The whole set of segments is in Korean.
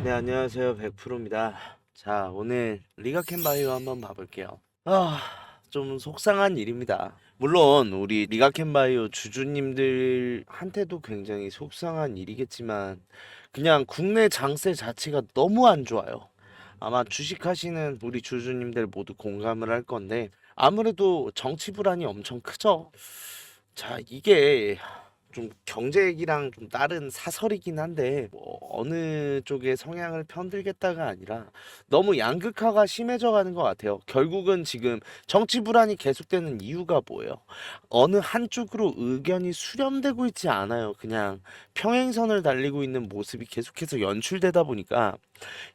네, 안녕하세요. 100%입니다. 자, 오늘 리가캔바이오 한번 봐볼게요. 좀 속상한 일입니다. 물론 우리 리가캔바이오 주주님들한테도 굉장히 속상한 일이겠지만 그냥 국내 장세 자체가 너무 안 좋아요. 아마 주식하시는 우리 주주님들 모두 공감을 할 건데 아무래도 정치 불안이 엄청 크죠. 자, 이게 좀 경제학이랑 좀 다른 사설이긴 한데 뭐 어느 쪽의 성향을 편들겠다가 아니라 너무 양극화가 심해져 가는 것 같아요. 결국은 지금 정치 불안이 계속되는 이유가 뭐예요? 어느 한쪽으로 의견이 수렴되고 있지 않아요. 그냥 평행선을 달리고 있는 모습이 계속해서 연출되다 보니까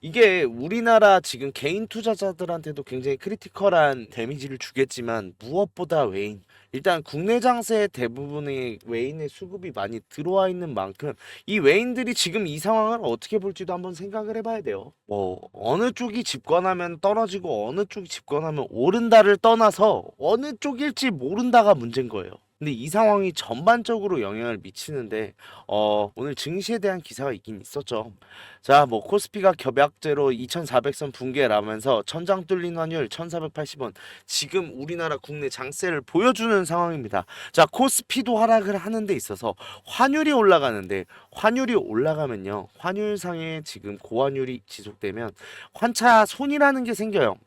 이게 우리나라 지금 개인 투자자들한테도 굉장히 크리티컬한 데미지를 주겠지만 무엇보다 외인 일단 국내 장세의 대부분의 외인의 수급이 많이 들어와 있는 만큼 이 외인들이 지금 이 상황을 어떻게 볼지도 한번 생각을 해봐야 돼요. 뭐 어느 쪽이 집권하면 떨어지고 어느 쪽이 집권하면 오른다를 떠나서 어느 쪽일지 모른다가 문제인 거예요. 근데 이 상황이 전반적으로 영향을 미치는데 오늘 증시에 대한 기사가 있긴 있었죠. 자, 뭐 코스피가 겹약제로 2400선 붕괴라면서 천장 뚫린 환율 1480원. 지금 우리나라 국내 장세를 보여주는 상황입니다. 자, 코스피도 하락을 하는 데 있어서 환율이 올라가는데 환율이 올라가면요. 환율상에 지금 고환율이 지속되면 환차 손이라는 게 생겨요.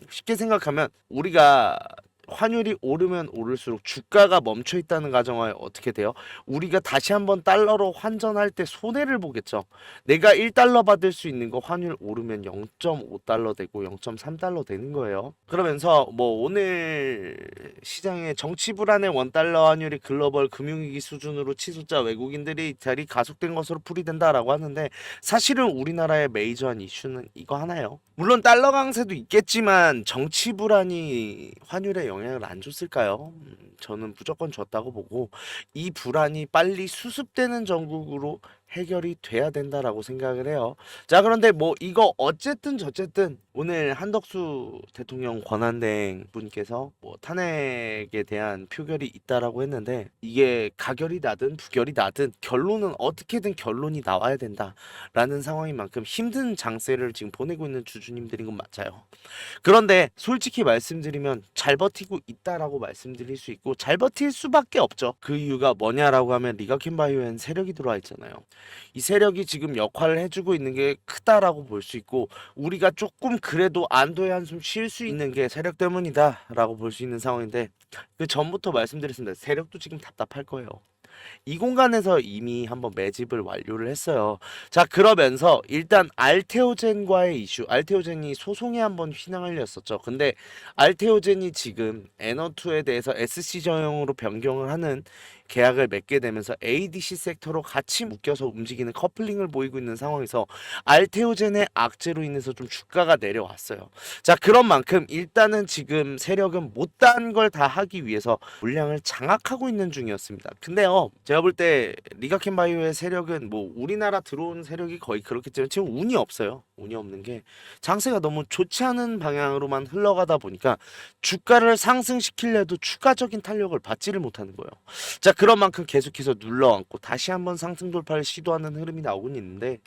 쉽게 생각하면 우리가 환율이 오르면 오를수록 주가가 멈춰 있다는 가정하에 어떻게 돼요? 우리가 다시 한번 달러로 환전할 때 손해를 보겠죠. 내가 1달러 받을 수 있는 거 환율 오르면 0.5달러 되고 0.3달러 되는 거예요. 그러면서 뭐 오늘 시장의 정치 불안의 원달러 환율이 글로벌 금융위기 수준으로 치솟자 외국인들의 이탈이 가속된 것으로 풀이된다라고 하는데 사실은 우리나라의 메이저한 이슈는 이거 하나예요. 물론 달러 강세도 있겠지만 정치 불안이 환율에 영향을 안 줬을까요? 저는 무조건 줬다고 보고 이 불안이 빨리 수습되는 전국으로 해결이 돼야 된다라고 생각을 해요. 자, 그런데 뭐 이거 어쨌든 저쨌든 오늘 한덕수 대통령 권한대행 분께서 뭐 탄핵에 대한 표결이 있다라고 했는데 이게 가결이 나든 부결이 나든 결론은 어떻게든 결론이 나와야 된다라는 상황인 만큼 힘든 장세를 지금 보내고 있는 주주님들인 건 맞아요. 그런데 솔직히 말씀드리면 잘 버티고 있다라고 말씀드릴 수 있고 잘 버틸 수밖에 없죠. 그 이유가 뭐냐라고 하면 리가캔바이오엔 세력이 들어와 있잖아요. 이 세력이 지금 역할을 해주고 있는 게 크다라고 볼 수 있고 우리가 조금 그래도 안도의 한숨 쉴 수 있는 게 세력 때문이다라고 볼 수 있는 상황인데 그 전부터 말씀드렸습니다. 세력도 지금 답답할 거예요. 이 공간에서 이미 한번 매집을 완료를 했어요. 자, 그러면서 일단 알테오젠과의 이슈, 알테오젠이 소송에 한번 휘날렸었죠. 근데 알테오젠이 지금 에너투에 대해서 SC 전형으로 변경을 하는 계약을 맺게 되면서 ADC 섹터로 같이 묶여서 움직이는 커플링을 보이고 있는 상황에서 알테오젠의 악재로 인해서 좀 주가가 내려왔어요. 자, 그런 만큼 일단은 지금 세력은 못다한 걸 다 하기 위해서 물량을 장악하고 있는 중이었습니다. 근데요, 제가 볼 때 리가캔바이오의 세력은 뭐 우리나라 들어온 세력이 거의 그렇겠지만 지금 운이 없어요. 운이 없는 게 장세가 너무 좋지 않은 방향으로만 흘러가다 보니까 주가를 상승시키려도 추가적인 탄력을 받지를 못하는 거예요. 자, 그런 만큼 계속해서 눌러앉고 다시 한번 상승 돌파를 시도하는 흐름이 나오곤 있는데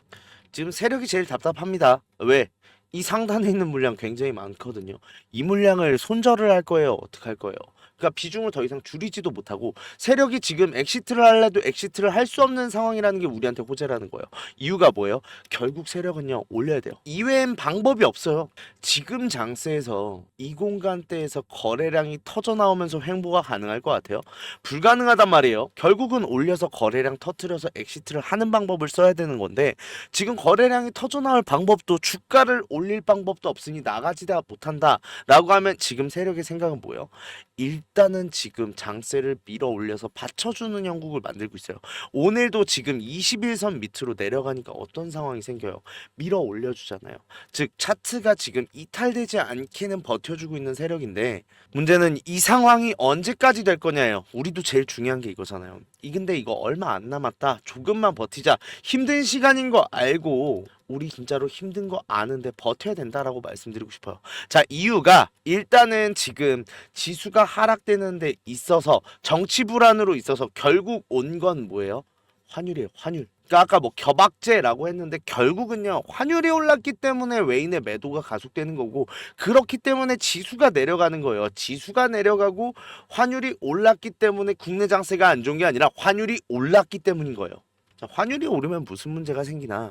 지금 세력이 제일 답답합니다. 왜? 이 상단에 있는 물량 굉장히 많거든요. 이 물량을 손절을 할 거예요? 어떻게 할 거예요? 그러니까 비중을 더 이상 줄이지도 못하고 세력이 지금 엑시트를 할래도 엑시트를 할 수 없는 상황이라는 게 우리한테 호재라는 거예요. 이유가 뭐예요? 결국 세력은요 올려야 돼요. 이외엔 방법이 없어요. 지금 장세에서 이 공간대에서 거래량이 터져 나오면서 횡보가 가능할 것 같아요? 불가능하단 말이에요. 결국은 올려서 거래량 터트려서 엑시트를 하는 방법을 써야 되는 건데 지금 거래량이 터져 나올 방법도 주가를 올릴 방법도 없으니 나가지다 못한다 라고 하면 지금 세력의 생각은 뭐예요? 일단은 지금 장세를 밀어 올려서 받쳐주는 형국을 만들고 있어요. 오늘도 지금 21선 밑으로 내려가니까 어떤 상황이 생겨요? 밀어 올려주잖아요. 즉 차트가 지금 이탈되지 않게는 버텨주고 있는 세력인데 문제는 이 상황이 언제까지 될 거냐예요. 우리도 제일 중요한 게 이거잖아요. 근데 이거 얼마 안 남았다. 조금만 버티자. 힘든 시간인 거 알고 우리 진짜로 힘든 거 아는데 버텨야 된다라고 말씀드리고 싶어요. 자, 이유가 일단은 지금 지수가 하락되는 데 있어서 정치 불안으로 있어서 결국 온 건 뭐예요? 환율이에요. 환율. 그러니까 아까 뭐 겨박제라고 했는데 결국은요 환율이 올랐기 때문에 외인의 매도가 가속되는 거고 그렇기 때문에 지수가 내려가는 거예요. 지수가 내려가고 환율이 올랐기 때문에 국내 장세가 안 좋은 게 아니라 환율이 올랐기 때문인 거예요. 자, 환율이 오르면 무슨 문제가 생기나?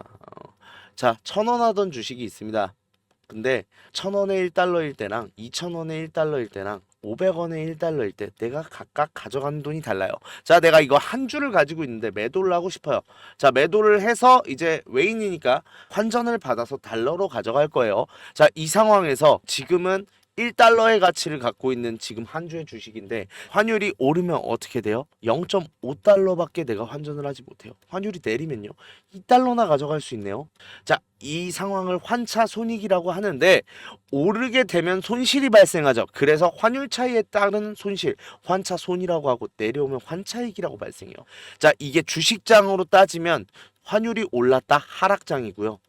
자, 1,000원 하던 주식이 있습니다. 근데 1,000원에 1달러일 때랑 2,000원에 1달러일 때랑 500원에 1달러일 때 내가 각각 가져가는 돈이 달라요. 자, 내가 이거 한 주를 가지고 있는데 매도를 하고 싶어요. 자, 매도를 해서 이제 외인이니까 환전을 받아서 달러로 가져갈 거예요. 자, 이 상황에서 지금은 1달러의 가치를 갖고 있는 지금 한 주의 주식인데 환율이 오르면 어떻게 돼요? 0.5달러밖에 내가 환전을 하지 못해요. 환율이 내리면요. 2달러나 가져갈 수 있네요. 자, 이 상황을 환차손익이라고 하는데 오르게 되면 손실이 발생하죠. 그래서 환율 차이에 따른 손실, 환차손이라고 하고 내려오면 환차익이라고 발생해요. 자, 이게 주식장으로 따지면 환율이 올랐다 하락장이고요.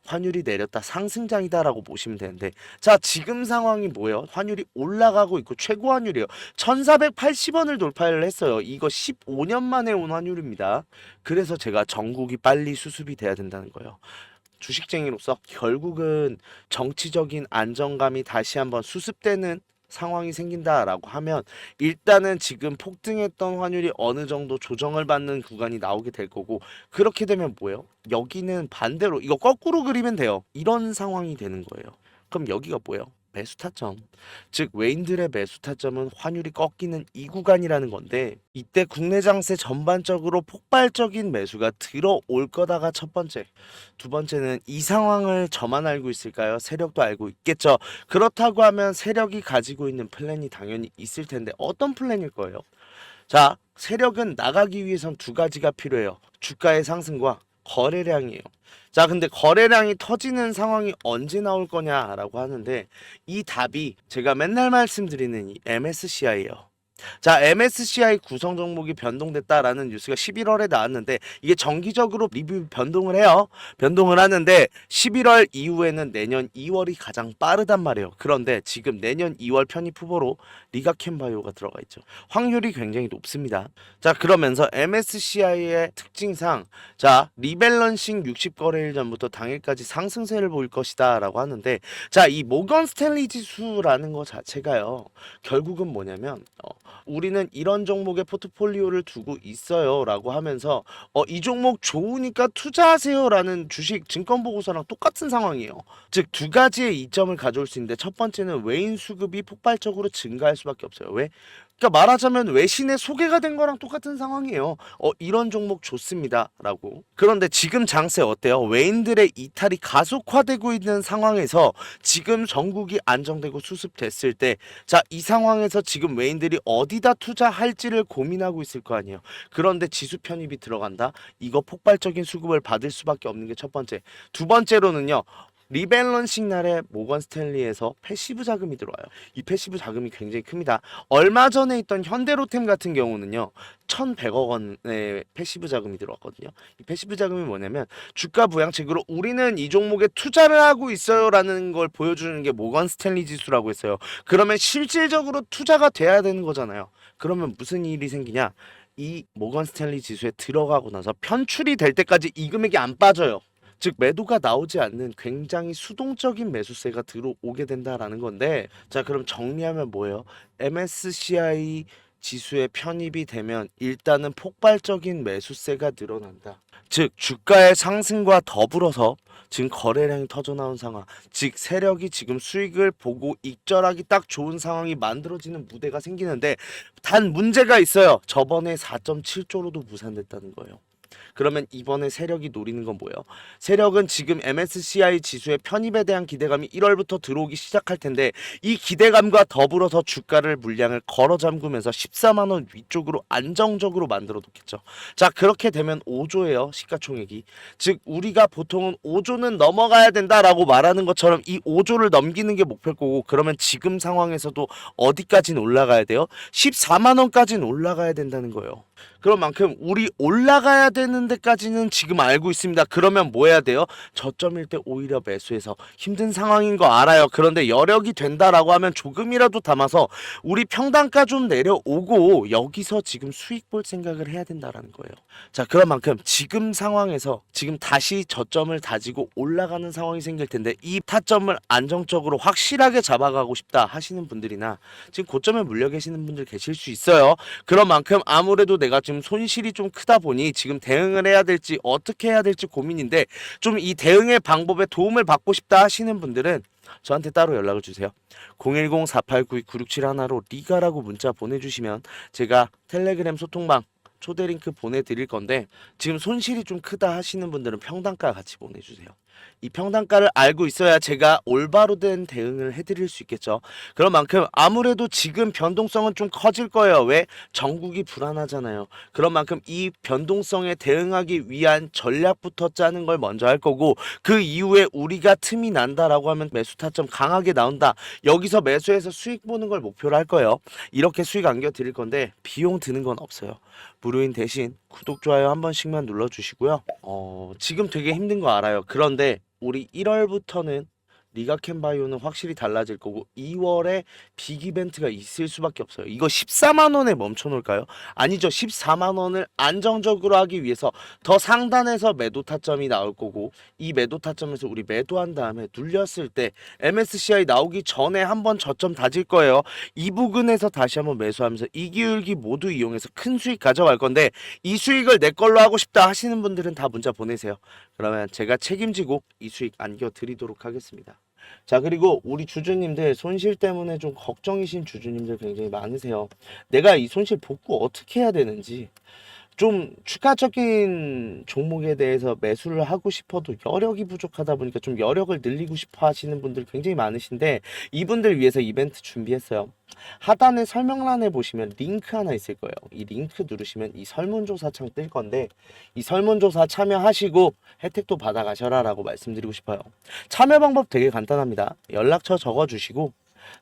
환율이 내렸다 상승장이다라고 보시면 되는데 자 지금 상황이 뭐예요? 환율이 올라가고 있고 최고 환율이에요. 1480원을 돌파를 했어요. 이거 15년 만에 온 환율입니다. 그래서 제가 전국이 빨리 수습이 돼야 된다는 거예요. 주식쟁이로서 결국은 정치적인 안정감이 다시 한번 수습되는 상황이 생긴다라고 하면 일단은 지금 폭등했던 환율이 어느 정도 조정을 받는 구간이 나오게 될 거고 그렇게 되면 뭐예요? 여기는 반대로 이거 거꾸로 그리면 돼요. 이런 상황이 되는 거예요. 그럼 여기가 뭐예요? 매수 타점. 즉 외인들의 매수 타점은 환율이 꺾이는 이 구간이라는 건데 이때 국내 장세 전반적으로 폭발적인 매수가 들어올 거다가 첫 번째. 두 번째는 이 상황을 저만 알고 있을까요? 세력도 알고 있겠죠. 그렇다고 하면 세력이 가지고 있는 플랜이 당연히 있을 텐데 어떤 플랜일 거예요? 자, 세력은 나가기 위해선 두 가지가 필요해요. 주가의 상승과 거래량이에요. 자, 근데 거래량이 터지는 상황이 언제 나올 거냐라고 하는데 이 답이 제가 맨날 말씀드리는 이 MSCI예요. 자, MSCI 구성 종목이 변동됐다라는 뉴스가 11월에 나왔는데 이게 정기적으로 리뷰 변동을 해요. 변동을 하는데 11월 이후에는 내년 2월이 가장 빠르단 말이에요. 그런데 지금 내년 2월 편입 후보로 리가캠바이오가 들어가 있죠. 확률이 굉장히 높습니다. 자, 그러면서 MSCI의 특징상 자, 리밸런싱 60거래일 전부터 당일까지 상승세를 보일 것이다 라고 하는데 자, 이 모건 스탠리 지수라는 것 자체가요. 결국은 뭐냐면 우리는 이런 종목의 포트폴리오를 두고 있어요 라고 하면서 이 종목 좋으니까 투자하세요 라는 주식 증권보고서랑 똑같은 상황이에요. 즉 두 가지의 이점을 가져올 수 있는데 첫 번째는 외인 수급이 폭발적으로 증가할 수밖에 없어요. 왜? 그러니까 말하자면 외신에 소개가 된 거랑 똑같은 상황이에요. 이런 종목 좋습니다 라고. 그런데 지금 장세 어때요? 외인들의 이탈이 가속화되고 있는 상황에서 지금 전국이 안정되고 수습됐을 때 자, 이 상황에서 지금 외인들이 어디다 투자할지를 고민하고 있을 거 아니에요. 그런데 지수 편입이 들어간다? 이거 폭발적인 수급을 받을 수밖에 없는 게 첫 번째. 두 번째로는요. 리밸런싱 날에 모건 스탠리에서 패시브 자금이 들어와요. 이 패시브 자금이 굉장히 큽니다. 얼마 전에 있던 현대로템 같은 경우는요. 1,100억 원의 패시브 자금이 들어왔거든요. 이 패시브 자금이 뭐냐면 주가 부양책으로 우리는 이 종목에 투자를 하고 있어요라는 걸 보여주는 게 모건 스탠리 지수라고 했어요. 그러면 실질적으로 투자가 돼야 되는 거잖아요. 그러면 무슨 일이 생기냐? 이 모건 스탠리 지수에 들어가고 나서 편출이 될 때까지 이 금액이 안 빠져요. 즉 매도가 나오지 않는 굉장히 수동적인 매수세가 들어오게 된다라는 건데 자 그럼 정리하면 뭐예요? MSCI 지수에 편입이 되면 일단은 폭발적인 매수세가 늘어난다. 즉 주가의 상승과 더불어서 지금 거래량이 터져나온 상황 즉 세력이 지금 수익을 보고 익절하기 딱 좋은 상황이 만들어지는 무대가 생기는데 단 문제가 있어요. 저번에 4.7조로도 무산됐다는 거예요. 그러면 이번에 세력이 노리는 건 뭐예요? 세력은 지금 MSCI 지수의 편입에 대한 기대감이 1월부터 들어오기 시작할 텐데 이 기대감과 더불어서 주가를 물량을 걸어 잠그면서 14만 원 위쪽으로 안정적으로 만들어 놓겠죠. 자 그렇게 되면 5조예요 시가총액이. 즉 우리가 보통은 5조는 넘어가야 된다라고 말하는 것처럼 이 5조를 넘기는 게 목표일 거고 그러면 지금 상황에서도 어디까지는 올라가야 돼요? 14만 원까지는 올라가야 된다는 거예요. 그런 만큼 우리 올라가야 되는 데까지는 지금 알고 있습니다. 그러면 뭐 해야 돼요? 저점일 때 오히려 매수해서 힘든 상황인 거 알아요. 그런데 여력이 된다라고 하면 조금이라도 담아서 우리 평단가 좀 내려오고 여기서 지금 수익 볼 생각을 해야 된다라는 거예요. 자, 그런 만큼 지금 상황에서 지금 다시 저점을 다지고 올라가는 상황이 생길 텐데 이 타점을 안정적으로 확실하게 잡아가고 싶다 하시는 분들이나 지금 고점에 물려 계시는 분들 계실 수 있어요. 그런 만큼 아무래도 내가 지금 손실이 좀 크다 보니 지금 대응을 해야 될지 어떻게 해야 될지 고민인데 좀 이 대응의 방법에 도움을 받고 싶다 하시는 분들은 저한테 따로 연락을 주세요. 010-4892-9671로 리가라고 문자 보내주시면 제가 텔레그램 소통방 초대 링크 보내드릴 건데 지금 손실이 좀 크다 하시는 분들은 평단가 같이 보내주세요. 이 평단가를 알고 있어야 제가 올바로 된 대응을 해드릴 수 있겠죠. 그런 만큼 아무래도 지금 변동성은 좀 커질 거예요. 왜? 전국이 불안하잖아요. 그런 만큼 이 변동성에 대응하기 위한 전략부터 짜는 걸 먼저 할 거고 그 이후에 우리가 틈이 난다라고 하면 매수 타점 강하게 나온다. 여기서 매수해서 수익 보는 걸 목표로 할 거예요. 이렇게 수익 안겨 드릴 건데 비용 드는 건 없어요. 무료인 대신 구독, 좋아요 한 번씩만 눌러주시고요. 지금 되게 힘든 거 알아요. 그런데 우리 1월부터는 리가캔바이오는 확실히 달라질 거고 2월에 빅 이벤트가 있을 수밖에 없어요. 이거 14만 원에 멈춰 놓을까요? 아니죠. 14만 원을 안정적으로 하기 위해서 더 상단에서 매도 타점이 나올 거고 이 매도 타점에서 우리 매도한 다음에 눌렸을 때 MSCI 나오기 전에 한번 저점 다질 거예요. 이 부근에서 다시 한번 매수하면서 이기울기 모두 이용해서 큰 수익 가져갈 건데 이 수익을 내 걸로 하고 싶다 하시는 분들은 다 문자 보내세요. 그러면 제가 책임지고 이 수익 안겨 드리도록 하겠습니다. 자, 그리고 우리 주주님들 손실 때문에 좀 걱정이신 주주님들 굉장히 많으세요. 내가 이 손실 복구 어떻게 해야 되는지 좀 추가적인 종목에 대해서 매수를 하고 싶어도 여력이 부족하다 보니까 좀 여력을 늘리고 싶어 하시는 분들 굉장히 많으신데 이분들 위해서 이벤트 준비했어요. 하단에 설명란에 보시면 링크 하나 있을 거예요. 이 링크 누르시면 이 설문조사 창 뜰 건데 이 설문조사 참여하시고 혜택도 받아가셔라 라고 말씀드리고 싶어요. 참여 방법 되게 간단합니다. 연락처 적어주시고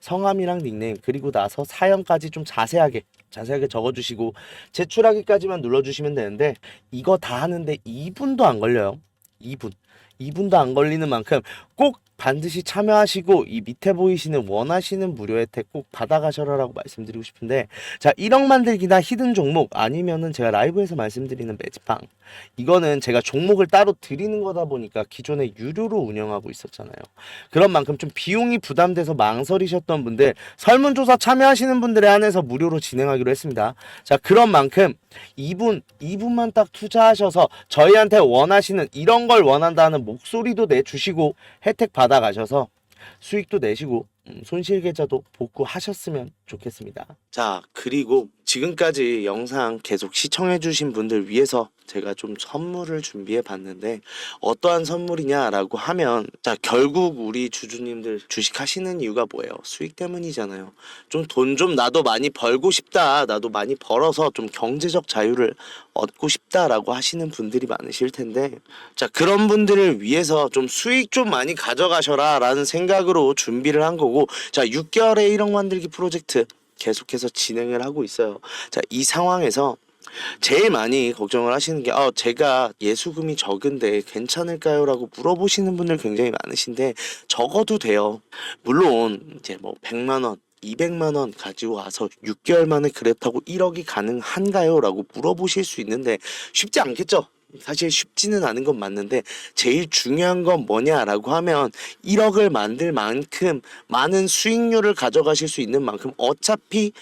성함이랑 닉네임 그리고 나서 사연까지 좀 자세하게 적어주시고 제출하기까지만 눌러주시면 되는데 이거 다 하는데 2분도 안 걸려요. 2분도 안 걸리는 만큼 꼭 반드시 참여하시고 이 밑에 보이시는 원하시는 무료 혜택 꼭 받아가셔라라고 말씀드리고 싶은데 자 1억 만들기나 히든 종목 아니면은 제가 라이브에서 말씀드리는 매직방 이거는 제가 종목을 따로 드리는 거다 보니까 기존에 유료로 운영하고 있었잖아요. 그런 만큼 좀 비용이 부담돼서 망설이셨던 분들 설문조사 참여하시는 분들에 한해서 무료로 진행하기로 했습니다. 자 그런 만큼 2분만 딱 투자하셔서 저희한테 원하시는 이런 걸 원한다는 목소리도 내주시고 혜택 받아가셔서 수익도 내시고 손실 계좌도 복구하셨으면 좋겠습니다. 자 그리고 지금까지 영상 계속 시청해주신 분들 위해서 제가 좀 선물을 준비해 봤는데 어떠한 선물이냐라고 하면 자 결국 우리 주주님들 주식하시는 이유가 뭐예요? 수익 때문이잖아요. 좀 돈 좀 나도 많이 벌고 싶다. 나도 많이 벌어서 좀 경제적 자유를 얻고 싶다라고 하시는 분들이 많으실 텐데 자 그런 분들을 위해서 좀 수익 좀 많이 가져가셔라 라는 생각으로 준비를 한 거고 자 6개월의 1억 만들기 프로젝트 계속해서 진행을 하고 있어요. 자 이 상황에서 제일 많이 걱정을 하시는 게 제가 예수금이 적은데 괜찮을까요? 라고 물어보시는 분들 굉장히 많으신데 적어도 돼요. 물론 이제 뭐 100만원 200만원 가지고 와서 6개월 만에 그랩 타고 1억이 가능한가요? 라고 물어보실 수 있는데 쉽지 않겠죠? 사실 쉽지는 않은 건 맞는데 제일 중요한 건 뭐냐라고 하면 1억을 만들 만큼 많은 수익률을 가져가실 수 있는 만큼 어차피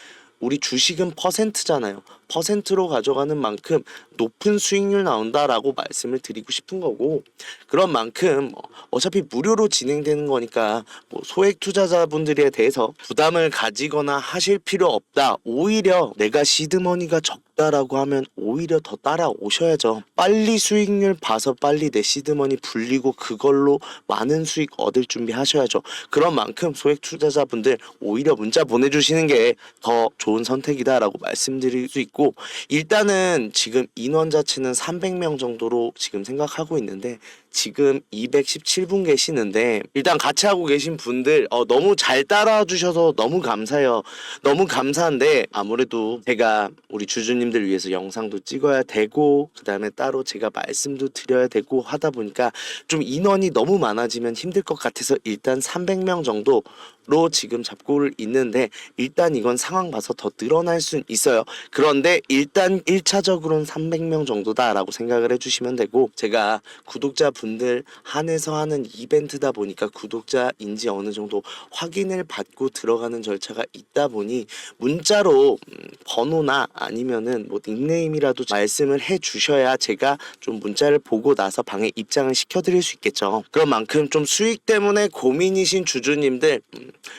우리 주식은 퍼센트잖아요. 퍼센트로 가져가는 만큼 높은 수익률 나온다라고 말씀을 드리고 싶은 거고 그런 만큼 어차피 무료로 진행되는 거니까 뭐 소액 투자자분들에 대해서 부담을 가지거나 하실 필요 없다. 오히려 내가 시드머니가 적다라고 하면 오히려 더 따라오셔야죠. 빨리 수익률 봐서 빨리 내 시드머니 불리고 그걸로 많은 수익 얻을 준비 하셔야죠. 그런 만큼 소액 투자자분들 오히려 문자 보내주시는 게 더 좋은 선택이다라고 말씀드릴 수 있고 일단은 지금 인원 자체는 300명 정도로 지금 생각하고 있는데 지금 217분 계시는데 일단 같이 하고 계신 분들 너무 잘 따라와 주셔서 너무 감사해요. 너무 감사한데 아무래도 제가 우리 주주님들 위해서 영상도 찍어야 되고 그 다음에 따로 제가 말씀도 드려야 되고 하다 보니까 좀 인원이 너무 많아지면 힘들 것 같아서 일단 300명 정도로 지금 잡고 있는데 일단 이건 상황 봐서 더 늘어날 순 있어요. 그런데 일단 1차적으로는 300명 정도다라고 생각을 해주시면 되고 제가 구독자분들 한해서 하는 이벤트다 보니까 구독자인지 어느 정도 확인을 받고 들어가는 절차가 있다 보니 문자로 번호나 아니면은 뭐 닉네임이라도 말씀을 해 주셔야 제가 좀 문자를 보고 나서 방에 입장을 시켜드릴 수 있겠죠. 그런 만큼 좀 수익 때문에 고민이신 주주님들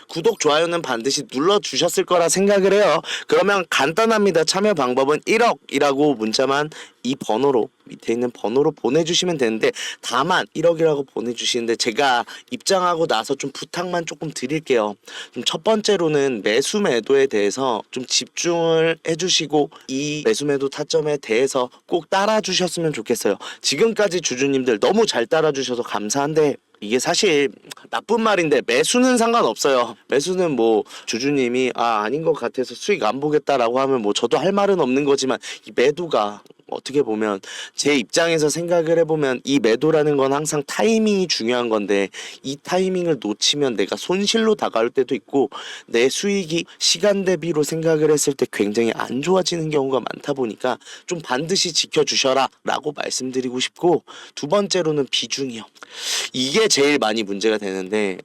구독 좋아요는 반드시 눌러주셨을 거라 생각을 해요. 그러면 간단합니다. 참여 방법은 1억이라고 문자만 이 번호로 밑에 있는 번호로 보내주시면 되는데 다만 1억이라고 보내주시는데 제가 입장하고 나서 좀 부탁만 조금 드릴게요. 좀 첫 번째로는 매수 매도에 대해서 좀 집중을 해주시고 이 매수 매도 타점에 대해서 꼭 따라주셨으면 좋겠어요. 지금까지 주주님들 너무 잘 따라주셔서 감사한데 이게 사실 나쁜 말인데 매수는 상관없어요. 매수는 뭐 주주님이 아닌 것 같아서 수익 안 보겠다라고 하면 뭐 저도 할 말은 없는 거지만 이 매도가 어떻게 보면 제 입장에서 생각을 해보면 이 매도라는 건 항상 타이밍이 중요한 건데 이 타이밍을 놓치면 내가 손실로 다가올 때도 있고 내 수익이 시간 대비로 생각을 했을 때 굉장히 안 좋아지는 경우가 많다 보니까 좀 반드시 지켜주셔라 라고 말씀드리고 싶고 두 번째로는 비중이요. 이게 제일 많이 문제가 되는데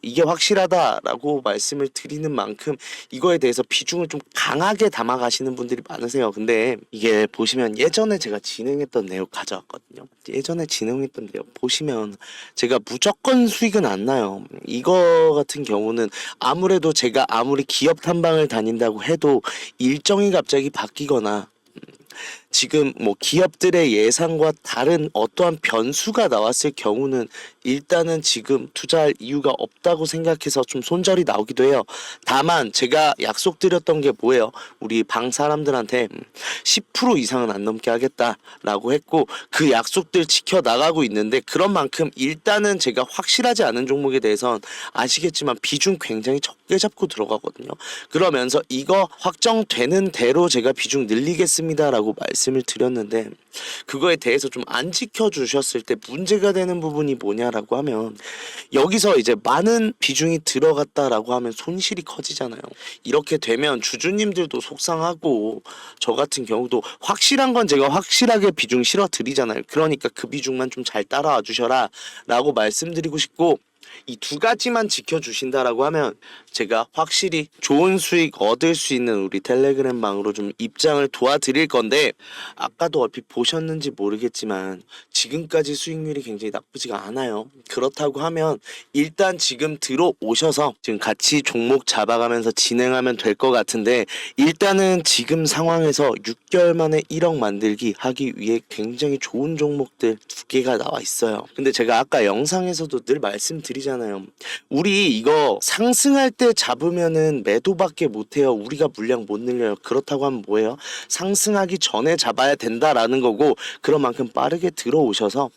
이게 확실하다라고 말씀을 드리는 만큼 이거에 대해서 비중을 좀 강하게 담아가시는 분들이 많으세요. 근데 이게 보시면 예전에 제가 진행했던 내용 가져왔거든요. 예전에 진행했던 내용 보시면 제가 무조건 수익은 안 나요. 이거 같은 경우는 아무래도 제가 아무리 기업 탐방을 다닌다고 해도 일정이 갑자기 바뀌거나 지금 뭐 기업들의 예상과 다른 어떠한 변수가 나왔을 경우는 일단은 지금 투자할 이유가 없다고 생각해서 좀 손절이 나오기도 해요. 다만 제가 약속드렸던 게 뭐예요? 우리 방 사람들한테 10% 이상은 안 넘게 하겠다라고 했고 그 약속들 지켜나가고 있는데 그런 만큼 일단은 제가 확실하지 않은 종목에 대해선 아시겠지만 비중 굉장히 적게 잡고 들어가거든요. 그러면서 이거 확정되는 대로 제가 비중 늘리겠습니다라고 말씀을 드렸는데 그거에 대해서 좀 안 지켜주셨을 때 문제가 되는 부분이 뭐냐라고 하면 여기서 이제 많은 비중이 들어갔다라고 하면 손실이 커지잖아요. 이렇게 되면 주주님들도 속상하고 저 같은 경우도 확실한 건 제가 확실하게 비중 실어 드리잖아요. 그러니까 그 비중만 좀 잘 따라와 주셔라 라고 말씀드리고 싶고 이 두 가지만 지켜주신다라고 하면 제가 확실히 좋은 수익 얻을 수 있는 우리 텔레그램 방으로 좀 입장을 도와드릴 건데 아까도 얼핏 보셨는지 모르겠지만 지금까지 수익률이 굉장히 나쁘지가 않아요. 그렇다고 하면 일단 지금 들어오셔서 지금 같이 종목 잡아가면서 진행하면 될 것 같은데 일단은 지금 상황에서 6개월 만에 1억 만들기 하기 위해 굉장히 좋은 종목들 두 개가 나와 있어요. 근데 제가 아까 영상에서도 늘 말씀드리잖아요. 우리 이거 상승할 때 잡으면은 매도밖에 못해요. 우리가 물량 못 늘려요. 그렇다고 하면 뭐예요? 상승하기 전에 잡아야 된다라는 거고 그런 만큼 빠르게 들어오셔서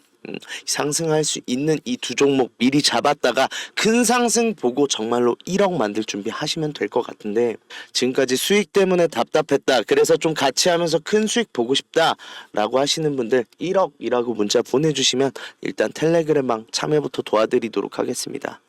상승할 수 있는 이 두 종목 미리 잡았다가 큰 상승 보고 정말로 1억 만들 준비 하시면 될 것 같은데 지금까지 수익 때문에 답답했다. 그래서 좀 같이 하면서 큰 수익 보고 싶다 라고 하시는 분들 1억이라고 문자 보내주시면 일단 텔레그램방 참여부터 도와드리도록 하겠습니다.